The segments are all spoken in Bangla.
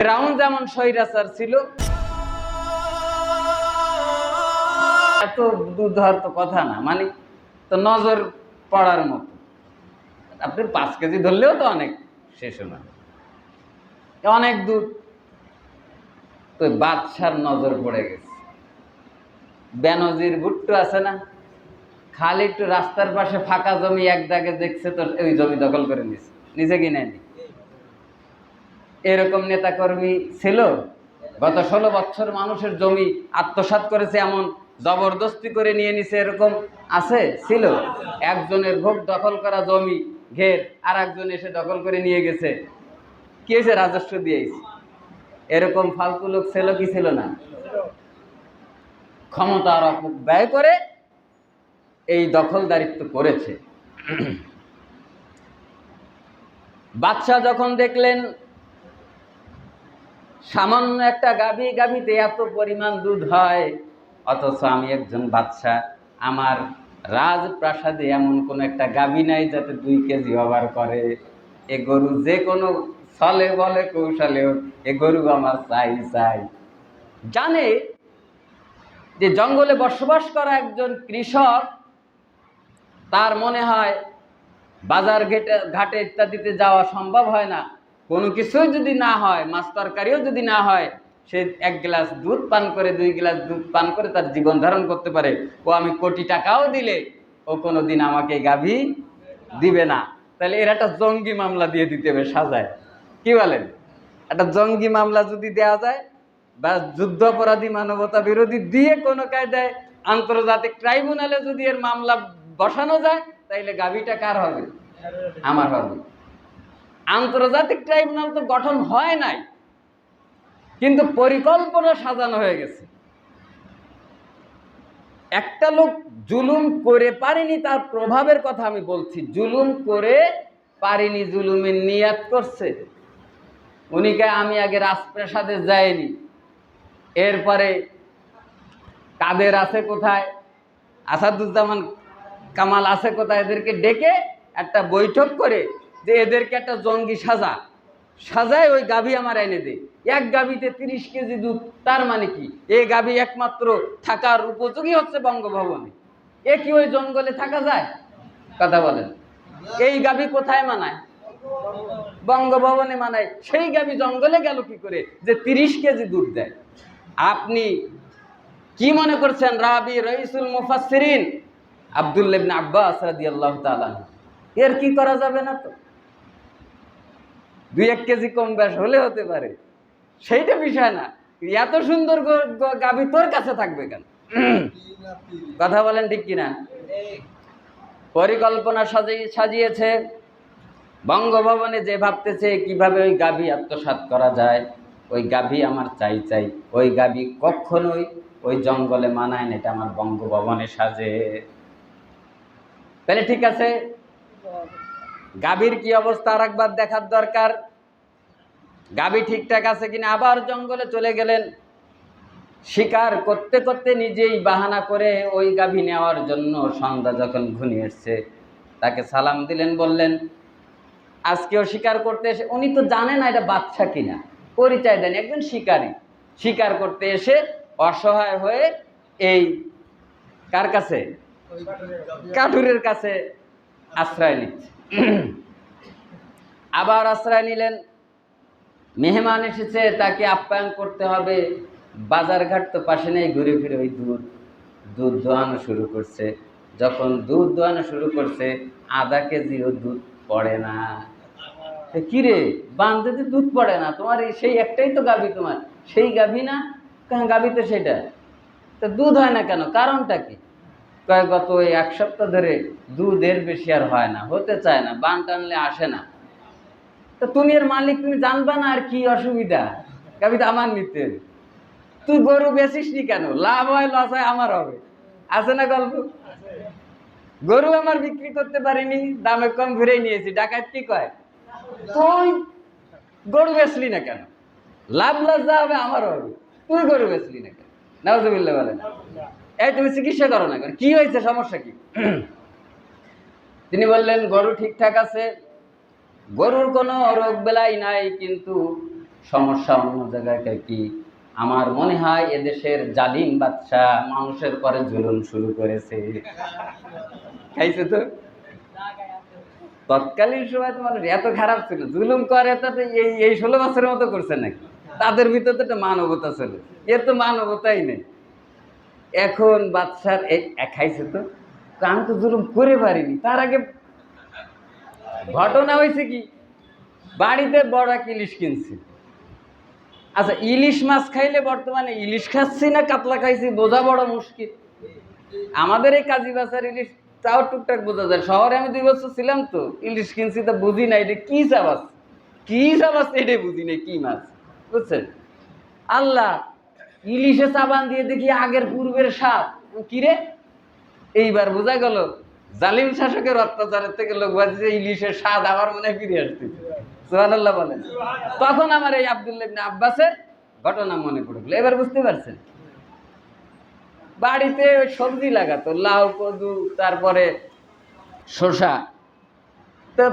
ফিরআউন যেমন স্বৈরাচার ছিল, এত দুধর তো কথা না, মানে তো নজর পড়ার মতো। আপনি 5 কেজি ধরলেও তো অনেক, শেষ না, অনেক দূর। তো বাদশার নজর পড়ে গেছে। বেনজির ভুট্টো আছে না, খালি একটু রাস্তার পাশে ফাঁকা জমি এক দাগে দেখছে তো ওই জমি দখল করে নিছে, নিজে কিনেনি। এরকম নেতাকর্মী ছিল। গত 16 বছর মানুষের জমি আত্মসাৎ করেছে, এমন জবরদস্তি করে নিয়ে নিছে, এরকম আছে, ছিল। একজনের ভোগ দখল করা জমি ঘের আর একজন এসে দখল করে নিয়ে গেছে, কি হয়েছে? রাজস্ব দিয়েছে। এরকম ফালতু লোক ছিল কি ছিল না? ক্ষমতার অপব্যয় করে এই দখলদারিত্ব করেছে। বাদশাহ যখন দেখলেন সামান্য একটা গাভীতে এত পরিমাণ দুধ হয়, অথচ আমি একজন বাদশাহ, আমার রাজপ্রাসাদে এমন কোন একটা গাভী নাই যাতে 2 কেজি ওভার করে। এ গরু যে কোনো ছলে বলে কৌশলে হোক, এ গরু আমার চাই চাই। জানে যে জঙ্গলে বসবাস করা একজন কৃষক, তার মনে হয় বাজার ঘাটে ইত্যাদিতে যাওয়া সম্ভব হয় না। কোনো কিছুই যদি না হয়, মাছ তরকারিও যদি না হয়, সে 1 গ্লাস দুধ পান করে, 2 গ্লাস দুধ পান করে তার জীবন ধারণ করতে পারে। ও আমি কোটি টাকাও দিলে ও কোনোদিন আমাকে গাভী দিবে না। তাহলে এর একটা জঙ্গি মামলা দিয়ে দিতে হবে সাজায়, কি বলেন? একটা জঙ্গি মামলা যদি দেওয়া যায়, বা যুদ্ধ অপরাধী, মানবতা বিরোধী দিয়ে কোনো কায়দায় আন্তর্জাতিক ট্রাইব্যুনালে যদি এর মামলা বসানো যায়, তাইলে গাভীটা কার হবে? আমার হবে। আন্তর্জাতিক ট্রাইব্যুনাল তো গঠন হয় নাই, কিন্তু পরিকল্পনা সাজানো হয়ে গেছে। একটা লোক জুলুম করে পারেনি, তার প্রভাবের কথা আমি বলছি। জুলুম করে পারেনি, জুলুমের নিয়াত করছে। উনিকে আমি আগে রাজপ্রাসাদে যাইনি, এরপরে কাদের আছে কোথায়, আসাদুজ্জামান কামাল আছে কোথায়, এদেরকে ডেকে একটা বৈঠক করে যে এদেরকে একটা জঙ্গি সাজায় ওই গাভী আমার এনে দে। এক গাভীতে 30 কেজি দুধ, তার মানে কি? এই গাভী একমাত্র থাকার উপযোগী হচ্ছে বঙ্গভবনে। এ কি ওই জঙ্গলে থাকা যায়? কথা বলেন। এই গাভী কোথায় মানায়? বঙ্গভবনে মানায়। সেই গাভী জঙ্গলে গেল কি করে যে 30 কেজি দুধ দেয়? আপনি কি মনে করছেন রাবি রাইসুল মুফাসসিরিন আব্দুল্লাহ ইবনে আব্বাস রাদিয়াল্লাহু তাআলা, এর কি করা যাবে না? তো 2-1 কেজি কম বেশ হলে হতে পারে, সেইটা বিষয় না। এত সুন্দর গাভী তোর কাছে থাকবে কেন? কথা বলেন ঠিক কিনা? পরিকল্পনা সাজিয়েছে। বঙ্গভবনে যে ভাবতেছে কিভাবে ওই গাভী আত্মসাৎ করা যায়, ওই গাভী আমার চাই চাই, ওই গাভী কখনোই ওই জঙ্গলে মানায় না, এটা আমার বঙ্গভবনে সাজে। তাহলে ঠিক আছে, গাভীর কি অবস্থা আর একবার দেখার দরকার। গাভী ঠিকঠাক আছে কিনা। আবার জঙ্গলে চলে গেলেন, শিকার করতে করতে নিজেই বাহানা করে ওই গাভী নেওয়ার জন্য। সন্ধ্যা যখন ঘনিয়ে এসছে, তাকে সালাম দিলেন, বললেন আজকেও শিকার করতে এসে, উনি তো জানে না এটা বাচ্চা কিনা, পরিচয় দেন একজন শিকারী। শিকার করতে এসে অসহায় হয়ে এই কার কাছে? কাঠুরের কাছে আশ্রয় নিচ্ছে। আবার আশ্রয় নিলেন। মেহমান এসেছে, তাকে আপ্যায়ন করতে হবে। বাজারঘাট তো পাশে নেই, ঘুরে ফিরে ওই দুধ দোয়ানো শুরু করছে। যখন দুধ দোয়ানো শুরু করছে, আধা কেজিও দুধ পড়ে না। কিরে, বান্ধতে দুধ পড়ে না? তোমার সেই একটাই তো গাভী, তোমার সেই গাভী না? গাভী তো সেটা, তো দুধ হয় না কেন? কারণটা কি? গত 1 সপ্তাহ ধরে দুধের বেশি আর হয় না, হতে চায় না, বান টানলে আসে না। তো তুমি এর মালিক, তুমি জানবা না আর কি অসুবিধা? গাভী তো আমার নিতে হবে। তুই গরু বেচিস নি কেন? লাভ হয় লস হয় আমার হবে, আছে না গল্প? গরু আমার বিক্রি করতে পারিনি, দামে কম ঘুরে নিয়েছি, ডাকাত কি কয় তুই গরু বেচলি না কেন? লাভ লস যা হবে আমার হবে, তুই গরু বেচলি না কেন? নাউজুবিল্লাহ বলেন। এই তুমি চিকিৎসা করো না কেন? কি হয়েছে, সমস্যা কি? তিনি বললেন গরু ঠিকঠাক আছে, গরুর কোনো রোগ বেলাই নাই, কিন্তু সমস্যা অন্য জায়গায় কি? আমার মনে হয় এদেশের জালিম বাদশা মানুষের পরে জুলুম শুরু করেছে। খাইছে তো? তৎকালীন সময় তো মানুষ এত খারাপ ছিল, জুলুম করে তাতে এই 16 বছরের মতো করছে নাকি? তাদের ভিতরে তো একটা মানবতা ছিল, এর তো মানবতাই নেই। এখন বাদশার খাইছে তো, আমি তো জুলুম করে পারিনি। তার আগে ঘটনা হয়েছে কি, বাড়িতে বড় এক ইলিশ কিনছি। আচ্ছা, ইলিশ মাছ খাইলে বর্তমানে ইলিশ খাচ্ছি না কাতলা খাইছি বোঝা বড় মুশকিল। আমাদের এই কাজী বাজার ইলিশ তাও টুকটাক বোঝা যায়। শহরে আমি 2 বছর ছিলাম তো, ইলিশ কিনছি তো বুঝি না এটা কি চাবাস, কি চাবাস এটাই বুঝি না, কি মাছ, বুঝছেন? আল্লাহ, ইলিশে চাবান দিয়ে দেখি আগের পূর্বের স্বাদ। কিরে, এইবার বোঝা গেল জালিম শাসকের অত্যাচারের থেকে লোক ভাবছে ইলিশের স্বাদ আবার মনে হয় ফিরে আসতেছে। সুবহানাল্লাহ বলেন। তখন আমার এই আব্দুল্লাহ ইবনে আব্বাসের ঘটনা মনে পড়ে গেল। এবার বুঝতে পারছেন? বাড়িতে সবজি লাগাতো, লাউ, কদু, তারপরে শসা। তো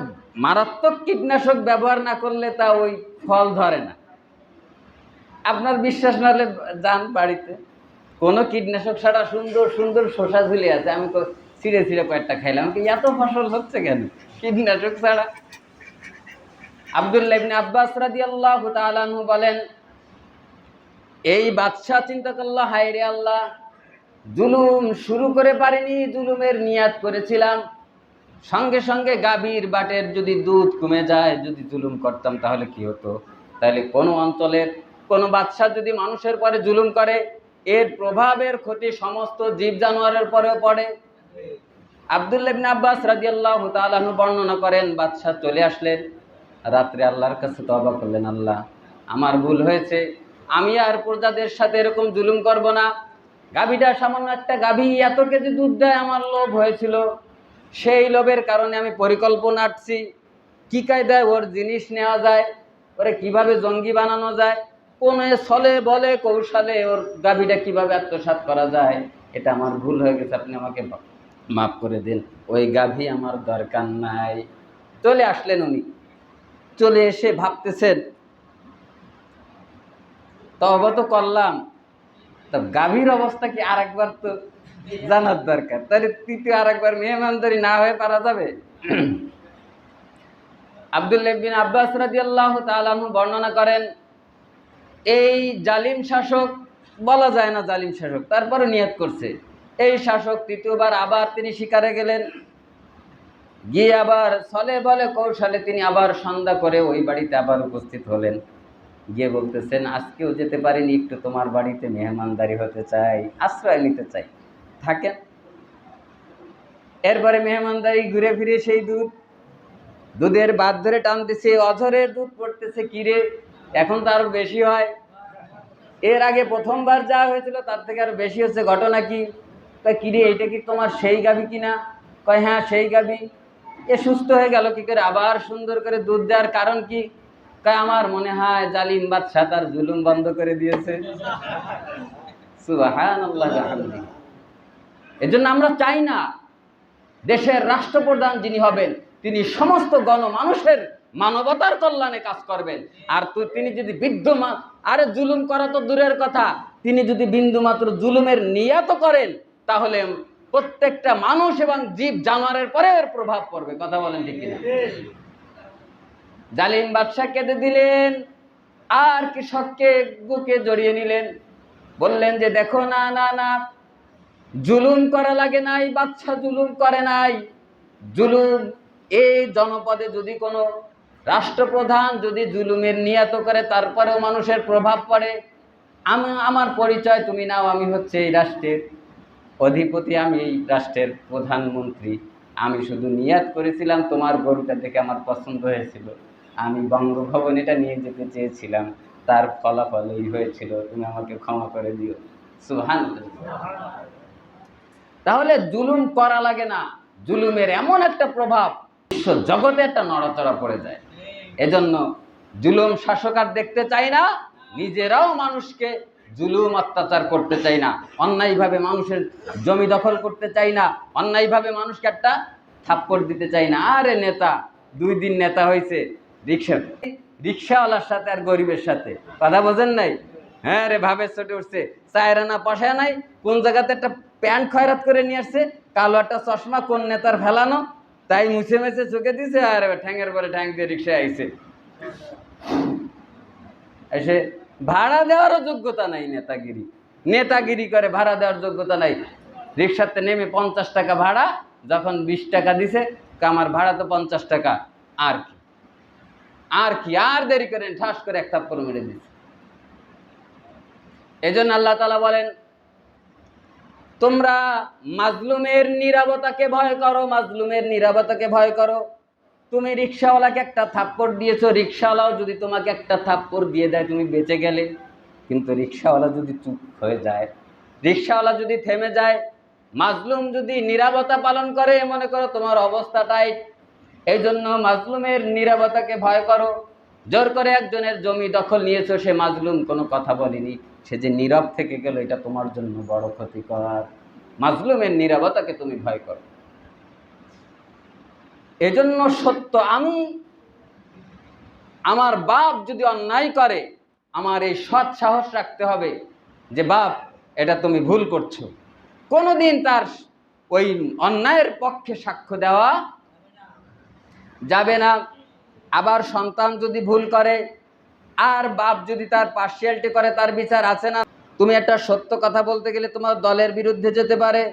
মারাত্মক কীটনাশক ব্যবহার না করলে তা ওই ফল ধরে না। আপনার বিশ্বাস না হলে যান বাড়িতে, কোনো কীটনাশক ছাড়া সুন্দর সুন্দর শসা ঝুলে আছে। আমি তো ছিঁড়ে ছিঁড়ে কয়েকটা খাইলাম, এত ফসল হচ্ছে কেন কীটনাশক ছাড়া? আব্দুল্লাহ ইবনে আব্বাস রাদিয়াল্লাহু তাআলা আনহু বলেন, এই বাদশা চিন্তা করল, হায় রে আল্লাহ, জুলুম শুরু করে পারিনি, জুলুমের নিয়াত করেছিলাম। সঙ্গে সঙ্গে গাভীর বাটের যদি দুধ কমে যায়, যদি জুলুম করতাম তাহলে কি হতো? তাহলে কোনো অঞ্চলের কোনো বাদশা যদি মানুষের পরে জুলুম করে, এর প্রভাবের ক্ষতি সমস্ত জীব জানোয়ারের পরেও পড়ে। আব্দুল্লাহ ইবনে আব্বাস রাদিয়াল্লাহু তাআলা আনহু বর্ণনা করেন, বাদশা চলে আসলেন, রাত্রে আল্লাহর কাছে তওবা করলেন, আল্লাহ, আমার ভুল হয়েছে, আমি আর প্রজাদের সাথে এরকম জুলুম করব না। গাভীটা সামান্য একটা গাভী, এত কেজি দুধ দেয়, আমার লোভ হয়েছিল, সেই লোভের কারণে আমি পরিকল্পনা আটছি কি কায়দায় ওর জিনিস নেওয়া যায়, ওরে কিভাবে জঙ্গি বানানো যায়, কোন ছলে বলে কৌশলে ওর গাভীটা কিভাবে আত্মসাৎ করা যায়। এটা আমার ভুল হয়ে গেছে, আপনি আমাকে মাফ করে দিন, ওই গাভী আমার দরকার নাই। চলে আসলেন উনি। চলে এসে ভাবতেছেন, তওবা তো করলাম, তা গাভীর অবস্থা কি আরেকবার তো জানার দরকার, তাহলে তৃতীয় আরেকবার মেহমানদারি না হয়ে পারা যাবে? আব্দুল্লাহ ইবনে আব্বাস রাদিয়াল্লাহু তাআলা আনহু বর্ণনা করেন, এই জালিম শাসক, বলা যায় না জালিম শাসক, তারপরে নিয়ত করছে, এই শাসক তৃতীয়বার আবার তিনি শিকারে গেলেন, গিয়ে আবার ছলে বলে কৌশলে তিনি আবার সন্ধ্যা করে ওই বাড়িতে আবার উপস্থিত হলেন। গিয়ে বলতেছেন, আজকেও যেতে পারিনি, একটু তোমার বাড়িতে মেহমানদারি হতে চাই, আশ্রয় নিতে চাই, থাকেন। এরপরে মেহমানদারি ঘুরে ফিরে সেই দুধের বাদ ধরে টানতেছে, অঝরে দুধ পড়তেছে, কিরে, এখন তো আরো বেশি হয়। এর আগে প্রথমবার যা হয়েছিল তার থেকে আরো বেশি হচ্ছে, ঘটনা কি? কিরে, এটা কি তোমার সেই গাভী কিনা? কয়, হ্যাঁ সেই গাভী। এ সুস্থ হয়ে গেল কি করে, আবার সুন্দর করে দুধ দেওয়ার কারণ কি? কয়, আমার মনে হয় জালিম বাদশা তার জুলুম বন্ধ করে দিয়েছে। সুবহানাল্লাহ। এজন্য আমরা চাই না দেশের রাষ্ট্রপ্রধান যিনি হবেন তিনি সমস্ত গণমানুষের মানবতার কল্যাণে কাজ করবেন। আর তিনি যদি বিদ্যমান, আরে জুলুম করা তো দূরের কথা, তিনি যদি বিন্দুমাত্র জুলুমের নিয়ত করেন, তাহলে প্রত্যেকটা মানুষ এবং জীব জানোয়ারের পরে এর প্রভাব পড়বে। কথা বলেন ঠিক কিনা? জালিম বাদশা কেঁদে দিলেন, আর কৃষককে বুকে জড়িয়ে নিলেন, বললেন যে দেখো, না না না, জুলুম করা লাগে নাই, বাদশা জুলুম করে নাই। জুলুম, এই জনপদে যদি কোনো রাষ্ট্রপ্রধান যদি জুলুমের নিয়ত করে, তারপরেও মানুষের প্রভাব পড়ে। আমার পরিচয় তুমি নাও, আমি হচ্ছে এই রাষ্ট্রের অধিপতি, আমি এই রাষ্ট্রের প্রধানমন্ত্রী। আমি শুধু নিয়ত করেছিলাম, তোমার গরুটা দেখে আমার পছন্দ হয়েছিল, আমি বঙ্গভবন এটা নিয়ে যেতে চেয়েছিলাম, তার ফলাফল এই হয়েছিল, তুমি আমাকে ক্ষমা করে দিও। সুবহানাল্লাহ। তাহলে জুলুম করা লাগে না, জুলুমের এমন একটা প্রভাব বিশ্ব জগতে একটা নড়াচড়া পড়ে যায়। এজন্য জুলুম শাসক আর দেখতে চাই না, নিজেরাও মানুষকে জুলুম অত্যাচার করতে চাই না, অন্যায়ভাবে মানুষের জমি দখল করতে চাই না, অন্যায়ভাবে মানুষকে একটা থাপ্পড় দিতে চাই না। আরে নেতা 2 দিন নেতা হয়েছে, রিক্সা রিক্সাওয়ালার সাথে আর গরিবের সাথে। কথা বোঝেন নাই? হ্যাঁ রে, ভাবে চটে উঠছে, চায়ের আনা পয়সা নাই, কোন জায়গাতে একটা প্যান্ট খয়রাত করে নিয়ে আসছে, কালো একটা চশমা কোন নেতার ফেলানো, তাই মুছে মুছে চোখে দিছে, আর ঠ্যাঙের পরে ঠ্যাং দিয়ে রিক্সায় আইছে। এসে ভাড়া দেওয়ারও যোগ্যতা নাই, নেতাগিরি করে, ভাড়া দেওয়ার যোগ্যতা নাই। রিক্সাতে নেমে 50 টাকা ভাড়া, যখন 20 টাকা দিছে, আমার ভাড়া তো 50 টাকা, আর কি আর দেরি করেন, ঠাস করে এক থাপ্পড় মেরে দিচ্ছে। এজন্য আল্লাহ তাআলা বলেন, তোমরা মাজলুমের নীরবতাকে ভয় করো, মাজলুমের নীরবতাকে ভয় করো। তুমি রিক্সাওয়ালাকে একটা থাপ্পড় দিয়েছো, রিক্সাওয়ালাও যদি তোমাকে একটা থাপ্পড় দিয়ে দেয়, তুমি বেঁচে গেলে। কিন্তু রিক্সাওয়ালা যদি চুপ হয়ে যায়, রিক্সাওয়ালা যদি থেমে যায়, মাজলুম যদি নীরবতা পালন করে, মনে করো তোমার অবস্থাটাই। এই জন্য মাজলুমের নীরবতাকে ভয় করো। জোর করে একজনের জমি দখল নিয়েছো, সে মাজলুম কোনো কথা বলেনি, সে যে নীরব থেকে গেল, এটা তোমার জন্য বড় ক্ষতিকর। মাজলুমের নীরবতাকে তুমি ভয় করো। এজন্য সত্য, আমার বাপ যদি অন্যায় করে, আমার এই সৎ সাহস রাখতে হবে যে বাপ, এটা তুমি ভুল করছো। কোনোদিন তার ওই অন্যায়ের পক্ষে সাক্ষ্য দেওয়া যাবে না। আবার সন্তান যদি ভুল করে, আর বাপ যদি তার পার্সিয়ালিটি করে, তার বিচার আছে না। তুমি একটা সত্য কথা বলতে গেলে তোমার দলের বিরুদ্ধে যেতে পারে,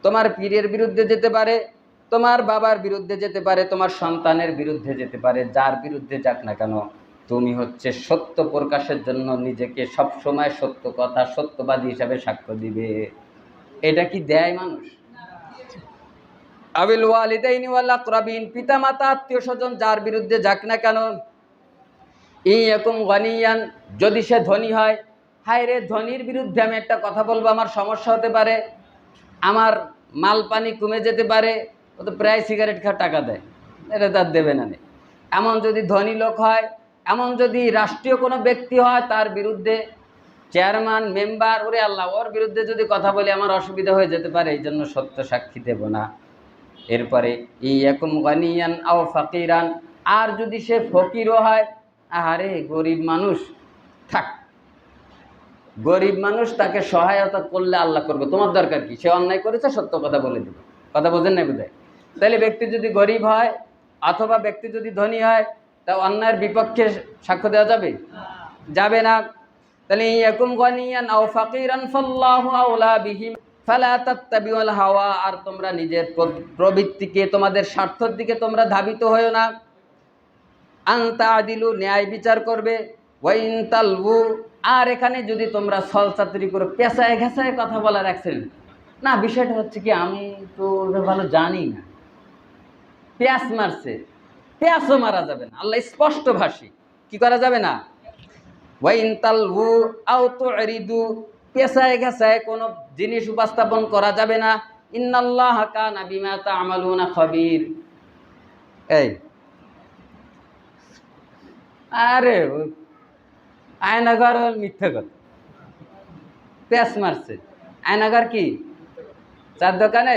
তোমার পীরের বিরুদ্ধে যেতে পারে, তোমার বাবার বিরুদ্ধে যেতে পারে, তোমার সন্তানের বিরুদ্ধে যেতে পারে। যার বিরুদ্ধে যাক না কেন, তুমি হচ্ছে সত্য প্রকাশের জন্য নিজেকে সবসময় সত্য কথা, সত্যবাদী হিসাবে সাক্ষ্য দিবে। এটা কি দেয় মানুষ? আবিল ওয়ালিদাইনি ওয়াল আকরাবিন, পিতা মাতা আত্মীয় স্বজন যার বিরুদ্ধে যাক না কেন, ইয়াকুম গানিয়ান, যদি সে ধনী হয়, হায় রে, ধনীর বিরুদ্ধে আমি একটা কথা বলবো, আমার সমস্যা হতে পারে, আমার মাল পানি কমে যেতে পারে, ও তো প্রায় সিগারেট খাওয়ার টাকা দেয়, এটা তার দেবে না। এমন যদি ধনী লোক হয়, এমন যদি রাষ্ট্রীয় কোনো ব্যক্তি হয়, তার বিরুদ্ধে চেয়ারম্যান, মেম্বার, ওরে আল্লাহ, ওর বিরুদ্ধে যদি কথা বলি আমার অসুবিধা হয়ে যেতে পারে, এই জন্য সত্য সাক্ষী দেব না। এরপরে ইয়াকুম গানিয়ান আও ফাকিরান, আর যদি সে ফকিরও হয়, আরে গরিব মানুষ, থাক, গরিব মানুষ, তাকে সহায়তা করলে আল্লাহ করবে, তোমার দরকার কি? সে অন্যায় করেছে, সত্য কথা বলে দেবে। কথা বোঝেন না বোধহয়? তাহলে ব্যক্তি যদি গরিব হয় অথবা ব্যক্তি যদি ধনী হয়, তা অন্যায়ের বিপক্ষে সাক্ষ্য দেওয়া যাবে? যাবে না। তাহলে ইয়াকুম গানিয়ান আও ফাকিরান ফাল্লাহু আওলা বিহিম ফালা তাত্তাবিউল হাওয়া, আর তোমরা নিজের প্রবৃত্তিকে, তোমাদের স্বার্থের দিকে তোমরা ধাবিত হয়ো না। আন তাআদিলু, ন্যায় বিচার করবে। ওয়াইন তালবু, আর এখানে যদি তোমরা ছলচাতুরি করে পেঁচায় ঘেঁচায় কথা বলা রাখছেন না, বিষয়টা হচ্ছে কি, আমি তো ভালো জানি না, পেঁয়াজ মারছে, পেঁয়াজও মারা যাবে না। আল্লাহ স্পষ্ট ভাষী, কি করা যাবে না? ওয়াইন তালবু আও তুরিদু, পেঁচায় ঘেঁচায় কোনো জিনিস উপস্থাপন করা যাবে না। ইন্নাল্লাহা কানা বিমা তা'মালুনা খাবীর। এই আরে আয়নাঘর মিথ্যে কথা, পেঁয়াজ মারছে, আয়নাঘর কি চার দোকানে?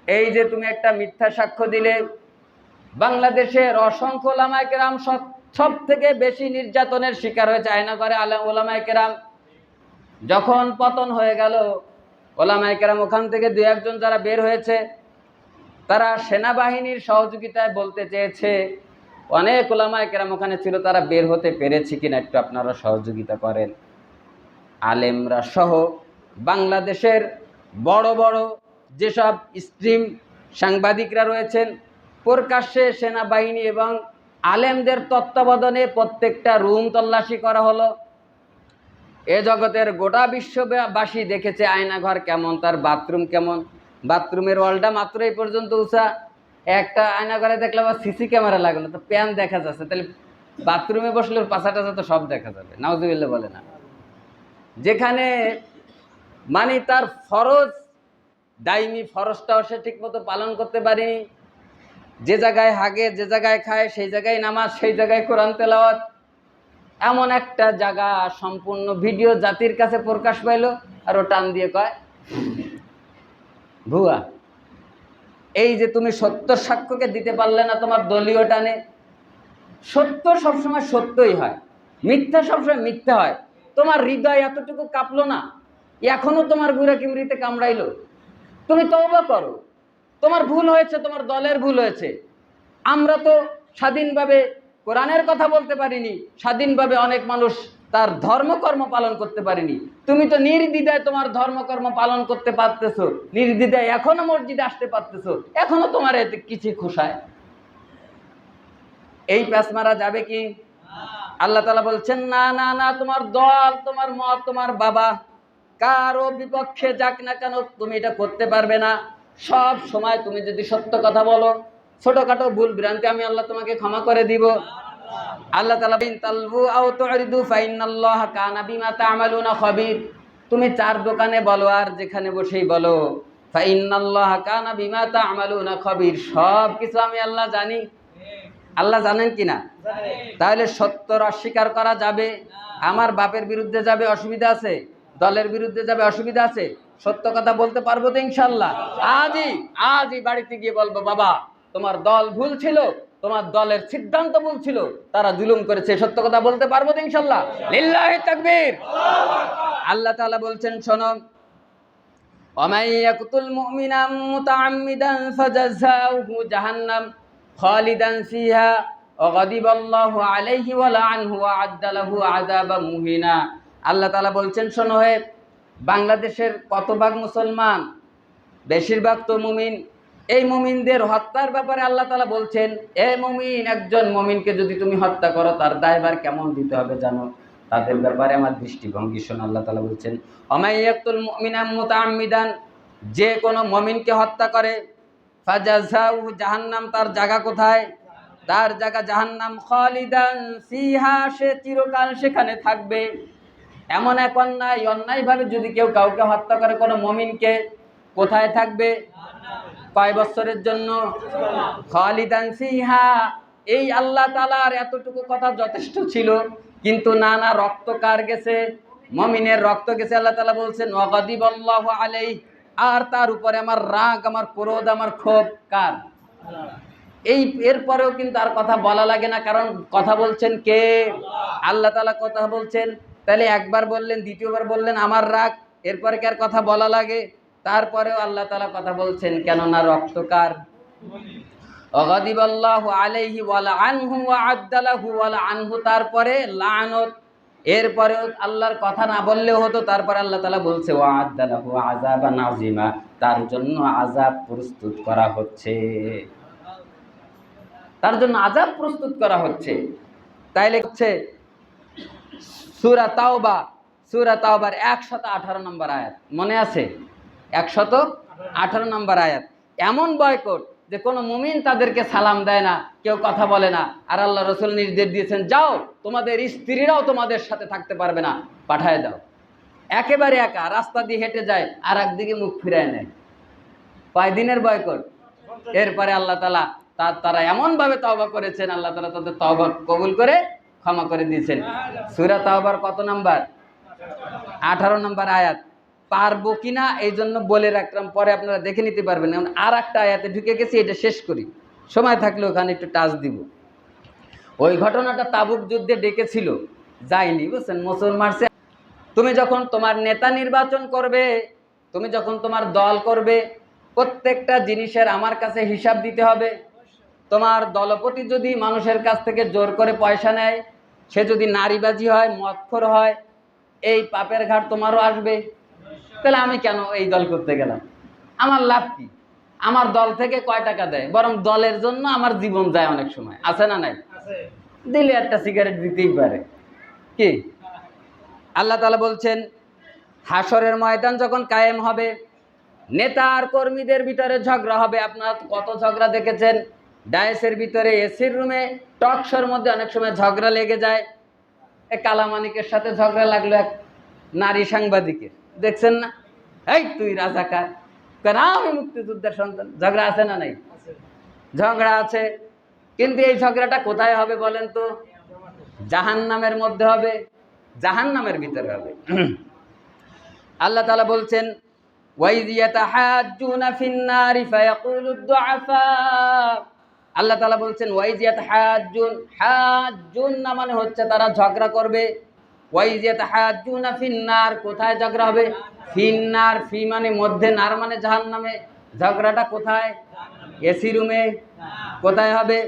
এই যে তুমি একটা মিথ্যা সাক্ষ্য দিলে, বাংলাদেশের অসংখ্য ওলামায়ে কেরাম সব থেকে বেশি নির্যাতনের শিকার হয়েছে আয়নাঘরে ওলামায়ে কেরাম। যখন পতন হয়ে গেল, ওলামায়ে কেরাম ওখান থেকে দু একজন যারা বের হয়েছে, তারা সেনাবাহিনীর সহযোগিতায় বলতে চেয়েছে, অনেক ওলামায়ে কেরাম ওখানে ছিল, তারা বের হতে পেরেছে কিনা একটু আপনারা সহযোগিতা করেন। আলেমরা সহ বাংলাদেশের বড় বড় যেসব স্ট্রিম সাংবাদিকরা রয়েছেন, প্রকাশ্যে সেনাবাহিনী এবং আলেমদের তত্ত্বাবধানে প্রত্যেকটা রুম তল্লাশি করা হলো। এ জগতের গোটা বিশ্ববাসী দেখেছে আয়নাঘর কেমন, তার বাথরুম কেমন। বাথরুমের ওয়ালটা মাত্র এই পর্যন্ত উঁচা, একটা আয়নাঘরে দেখলে আবার সিসি ক্যামেরা লাগানো, তো প্যান দেখা যাচ্ছে, তাহলে বাথরুমে বসলে ওর পাশা টাছা তো সব দেখা যাবে, নাউজুবিল্লাহ বলে না। যেখানে মানে তার ফরজ, দাইমি ফরজটাও সে ঠিক মতো পালন করতে পারেনি, যে জায়গায় হাগে, যে জায়গায় খায়, সেই জায়গায় নামাজ, সেই জায়গায় কোরআন তেলাওয়াত, এমন একটা জায়গা সম্পূর্ণ ভিডিও জাতির কাছে প্রকাশ পাইল, আর ও টান দিয়ে কয় ভুয়া। এই যে তুমি সত্য সাক্ষ্যকে দিতে পারলে না তোমার দলীয় টানে, সত্য সবসময় সত্যই হয়, মিথ্যা সবসময় মিথ্যা হয়। তোমার হৃদয় এতটুকু কাঁপলো না, এখনো তোমার গুড়া কিমরিতে কামড়াইলো, তুমি তওবা করো। তোমার ভুল হয়েছে, তোমার দলের ভুল হয়েছে। আমরা তো স্বাধীনভাবে কোরআনের কথা বলতে পারিনি, স্বাধীনভাবে অনেক মানুষ তার ধর্মকর্ম পালন করতে পারেনি। তুমি তো নির্দ্বিধায় তোমার ধর্মকর্ম পালন করতে পারতেছো, নির্দ্বিধায় এখনো মসজিদে আসতে পারতেছো, এখনো তোমার এতে কিছু খুশায়। এই প্যাঁচ মারা যাবে কি? আল্লাহ তাআলা বলছেন না না না, তোমার দল, তোমার মত, তোমার বাবা কারো বিপক্ষে যাক না কেন, তুমি এটা করতে পারবে না। সব সময় তুমি যদি সত্য কথা বলো, ছোটখাটো ভুল ভ্রান্তি আমি আল্লাহ তোমাকে ক্ষমা করে দিব। আল্লাহ তাআলা বিন তালবু আও তুরিদু ফাইনাল্লাহা কানা বিমা তা'মালুনা খাবীর। তুমি চার দোকানে বলো আর যেখানে বসেই বলো, ফাইনাল্লাহা কানা বিমা তা'মালুনা খাবীর, সব কিছু আমি আল্লাহ জানি। আল্লাহ জানেন কিনা? তাহলে সত্যর অস্বীকার করা যাবে? আমার বাপের বিরুদ্ধে যাবে, অসুবিধা আছে? দলের বিরুদ্ধে যাবে, অসুবিধা আছে? সত্য কথা বলতে পারবো তো ইনশাল্লাহ। আজই বাড়িতে গিয়ে বলবো, বাবা তোমার দল ভুল ছিল, তোমার দলের সিদ্ধান্ত ভুল ছিল, তারা জুলুম করেছে, সত্য কথা বলতে পারবো তো ইনশাল্লাহ। লিল্লাহি তাকবীর। আল্লাহ তাআলা বলছেন, শোনো, ওয়ামাই ইয়াকতুল মুমিনা মুতাআম্মিদান ফাজাযাউহু জাহান্নাম খালিদান ফিহা ওয়া গাদিবাল্লাহু আলাইহি ওয়া লাআনহু ওয়া আ'আদ্দা লাহু আযাবাম মুহিনা। আল্লাহ তাআলা বলছেন, শোনো হে, বাংলাদেশের কত ভাগ মুসলমান? বেশিরভাগ তো মুমিন। এই মুমিনদের হত্যার ব্যাপারে আল্লাহ তাআলা বলছেন, এ মুমিন, একজন মুমিনকে যদি তুমি হত্যা করো তার দায়ভার কেমন দিতে হবে জানো? তাদের ব্যাপারে আমার দৃষ্টিভঙ্গি শোনো। আল্লাহ তাআলা বলছেন, ওয়ামাই ইয়াকতুল মুমিনা মুতাআম্মিদান, যে কোনো মুমিনকে হত্যা করে, ফাজাযাউহু জাহান্নাম, তার জায়গা কোথায়? তার জায়গা জাহান্নাম, খালিদান ফিহা, সে চিরকাল সেখানে থাকবে। এমন এক অন্যায়ভাবে যদি কেউ কাউকে হত্যা করে, কোনো মুমিনকে, কোথায় থাকবে? কয় বছরের জন্য? খালিদান ফিহা। এই আল্লাহ তাআলার এতটুকু কথা যথেষ্ট ছিল, কিন্তু না না, রক্ত কার গেছে? মুমিনের রক্ত গেছে। আল্লাহ তাআলা বলছেন, ওয়া গাদিবাল্লাহু আলাইহি, আর তার উপরে আমার রাগ, আমার ক্রোধ, আমার ক্ষোভ কার? এই এরপরেও কিন্তু আর কথা বলা লাগে না, কারণ কথা বলছেন কে? আল্লাহ তাআলা কথা বলছেন। তাহলে একবার বললেন, দ্বিতীয়বার বললেন আমার রাগ, এরপরে কি আর কথা বলা লাগে? তারপরেও আল্লাহ তাআলা কথা বলছেন, কেননা রক্ত কার? গাদিবাল্লাহু আলাইহি ওয়া লাআনহু ওয়া আ'আদ্দা লাহু ওয়া লাআনহু, তারপরে লানত। এরপরেও আল্লাহর কথা না বললেও হতো, তারপরে আল্লাহ তাআলা বলছে ওয়া আ'আদ্দা লাহু আযাবান আযীমা, তার জন্য আযাব প্রস্তুত করা হচ্ছে, তার জন্য আযাব প্রস্তুত করা হচ্ছে। তাইলে হচ্ছে সূরা তাওবা, সূরা তাওবার 118 নম্বর আয়াত মনে আছে? 118 নম্বর আয়াত। এমন বয়কট যে কোনো মুমিন তাদেরকে সালাম দেয় না, কেউ কথা বলে না। আর আল্লাহ রাসূল নির্দেশ দিয়েছেন, যাও, তোমাদের স্ত্রীরাও তোমাদের সাথে থাকতে পারবে না, পাঠায় দাও। একেবারে একা রাস্তা দিয়ে হেঁটে যায়, আর একদিকে মুখ ফিরায় নেয়। কয়দিনের বয়কট? এরপরে আল্লাহ তাআলা তারা এমনভাবে তওবা করেছেন, আল্লাহ তাআলা তাদের তওবা কবুল করে ক্ষমা করে দিয়েছেন। সূরা তাওবার কত নাম্বার? 18 নম্বর আয়াত। পারবো কিনা এই জন্য বলে রাখলাম, পরে আপনারা দেখে নিতে পারবেন। এখন আর একটা আয়াতে ঢুকে গেছি, এটা শেষ করি, সময় থাকলে ওখানে একটু টাচ দিব। ওই ঘটনাটা তাবুক যুদ্ধে ডেকেছিল, যায়নি, বুঝছেন, মুসলমান। তুমি যখন তোমার নেতা নির্বাচন করবে, তুমি যখন তোমার দল করবে, প্রত্যেকটা জিনিসের আমার কাছে হিসাব দিতে হবে। তোমার দলপতি যদি মানুষের কাছ থেকে জোর করে পয়সা নেয়, সে যদি নারীবাজি হয়, মদখোর হয়, এই পাপের ঘাট তোমারও আসবে। তাহলে আমি কেন এই দল করতে গেলাম? আমার লাভ কি? আমার দল থেকে কয় টাকা দেয়, বরং দলের জন্য আমার জীবন যায় অনেক সময়, আছে না নাই? দিলে একটা সিগারেট দিতেই পারে কি? আল্লাহ তাআলা বলছেন, হাসরের ময়দান যখন কায়েম হবে, নেতা আর কর্মীদের ভিতরে ঝগড়া হবে। আপনারা কত ঝগড়া দেখেছেন, ডায়েসের ভিতরে, এসির রুমে, টক শোর মধ্যে অনেক সময় ঝগড়া লেগে যায়। কালামানিকের সাথে ঝগড়া লাগলো এক নারী সাংবাদিকের, দেখছেন না? এই তুই রাজাকার, কেন আমি মুক্তিযোদ্ধার সন্তান। ঝগড়া আছে না নাই? ঝগড়া আছে। কিন্তু এই ঝগড়াটা কোথায় হবে বলেন তো? জাহান্নামের মধ্যে হবে, জাহান্নামের ভিতরে হবে। আল্লাহ তাআলা বলছেন, ওয়াইয ইয়াতাহাজ্জুনা ফিন নারি ফায়াকুলু দুআফা, আল্লাহ তাআলা বলছেন ওয়াইজিয়াত হাজুন, হাজুন না মানে হচ্ছে তারা ঝগড়া করবে। ওয়াইজিয়াত হাজুনা ফিন্নার, কোথায় ঝগড়া হবে? ফিন্নার, ফি মানে মধ্যে, নার মানে জাহান্নামে। ঝগড়াটা কোথায়? এসি রুমে। কোথায় হবে?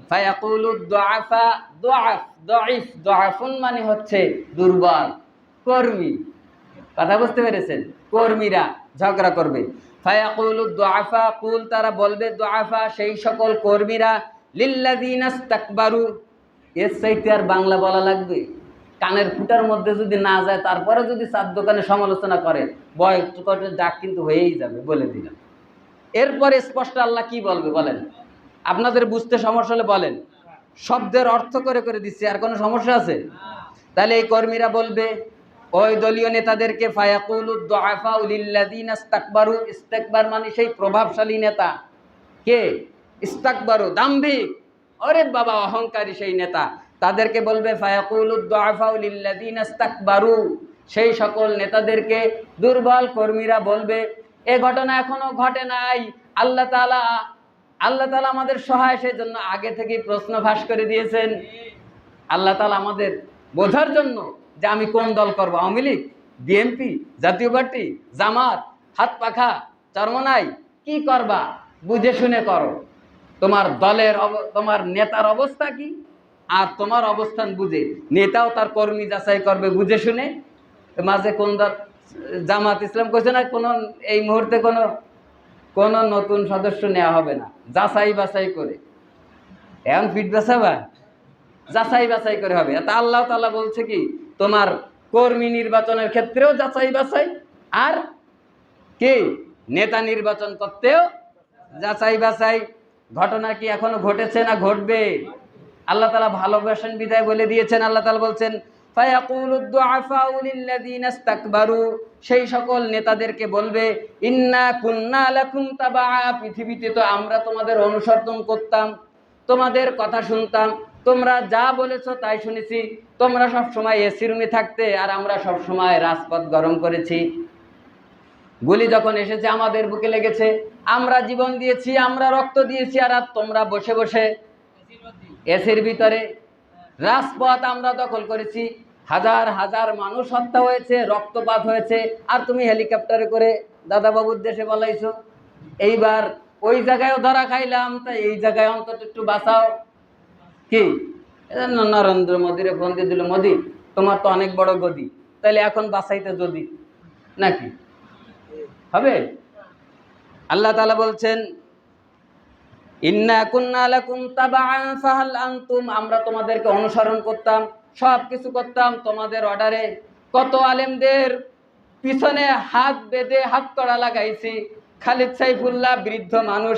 ফায়াকুলু দুআফা, দুআফ দাঈফ, দুআফুন মানে হচ্ছে দুর্বল কর্মী। কথা বুঝতে পেরেছেন? কর্মীরা ঝগড়া করবে। ফায়াকুলু দুআফা, কুল তারা বলবে, দুআফা সেই সকল কর্মীরা, লিল্লাযিনা ইসতাকবারু, এর চাইতে আর বাংলা বলা লাগবে? কানের ফুটার মধ্যে যদি না যায়, তারপরে যদি চার দোকানে সমালোচনা করে, বয় ডাক কিন্তু হয়েই যাবে, বলে দিলাম। এরপরে স্পষ্ট আল্লাহ কি বলবে বলেন? আপনাদের বুঝতে সমস্যা হলে বলেন, শব্দের অর্থ করে করে দিচ্ছে, আর কোনো সমস্যা আছে? তাহলে এই কর্মীরা বলবে ওই দলীয় নেতাদেরকে, ফায়াকুলু দুআফাউ লিল্লাযিনা ইসতাকবারু, ইস্তেকবার মানে সেই প্রভাবশালী নেতা। কে? ইস্তাকবারু, দাম্ভিক, আরে বাবা অহংকারী সেই নেতা। তাদেরকে বলবে ফায়াকুলু দুআফাউ লিল্লাযিনা ইসতাকবারু, সেই সকল নেতাদেরকে দুর্বল কর্মীরা বলবে, এ ঘটনা এখনো ঘটে নাই, আল্লাহ তাআলা আমাদের সহায়, সেই জন্য আগে থেকেই প্রশ্ন ফাঁস করে দিয়েছেন। আল্লাহ তাআলা আমাদের বোঝার জন্য যে আমি কোন দল করব, আওয়ামী লীগ, বিএনপি, জাতীয় পার্টি, জামাত, হাত পাখা, চরমনাই, কি করবা বুঝে শুনে করো। তোমার দলের তোমার নেতার অবস্থা কি, আর তোমার অবস্থান বুঝে নেতাও তার কর্মী যাচাই করবে বুঝে শুনে। মাঝে কোন দল, জামাত ইসলাম কইছে না কোন এই মুহূর্তে কোন নতুন সদস্য নেওয়া হবে না, যাচাই বাছাই করে। এখন ফিট বাছাবা, যাচাই বাছাই করে হবে। তা আল্লাহ তাআলা বলছে কি, তোমার কর্মী নির্বাচনের ক্ষেত্রেও যাচাই বাছাই, আর কি নেতা নির্বাচন করতেও যাচাই বাছাই। ঘটনা কি এখনো ঘটেছে না ঘটবে? আল্লাহ তাআলা ভালোবাসেন বিদায় বলে দিয়েছেন। আল্লাহ তাআলা বলছেন ফায়াকুলু দুআফাউ লিল্লাযিনা ইসতাকবারু, সেই সকল নেতাদেরকে বলবে, ইন্না কুন্না লাকুম তাবা, পৃথিবীতে তো আমরা তোমাদের অনুসরণ করতাম, তোমাদের কথা শুনতাম, তোমরা যা বলেছো তাই শুনেছি। তোমরা সব সময় এসি রুমে থাকতে, আর আমরা সব সময় রাজপথ গরম করেছি। গুলি যখন এসেছে আমাদের বুকে লেগেছে, আমরা জীবন দিয়েছি, আমরা রক্ত দিয়েছি, আর তোমরা বসে বসে এসির ভিতরে। রাজপথ আমরা দখল করেছি, হাজার হাজার মানুষ হত্যা হয়েছে, রক্তপাত হয়েছে, আর তুমি হেলিকপ্টারে করে দাদাবাবুর দেশে বলাইছো। এইবার ওই জায়গায়ও ধরা খাইলাম, তাই এই জায়গায় অন্তত একটু বাঁচাও। কি নরেন্দ্র মোদীরে ফোন দিয়ে দিল, মোদী তোমার তো অনেক বড় গদি, তাইলে এখন বাঁচাইতে যদি নাকি হবে? আল্লাহ তাআলা বলছেন ইন্না কুন্না লাকুম তাবাআন ফাহাল আনতুম, আমরা তোমাদেরকে অনুসরণ করতাম, সব কিছু করতাম তোমাদের অর্ডারে। কত আলেমদের পিছনে হাত বেঁধে হাত কড়া লাগাইছি। খালিদ সাইফুল্লাহ বৃদ্ধ মানুষ,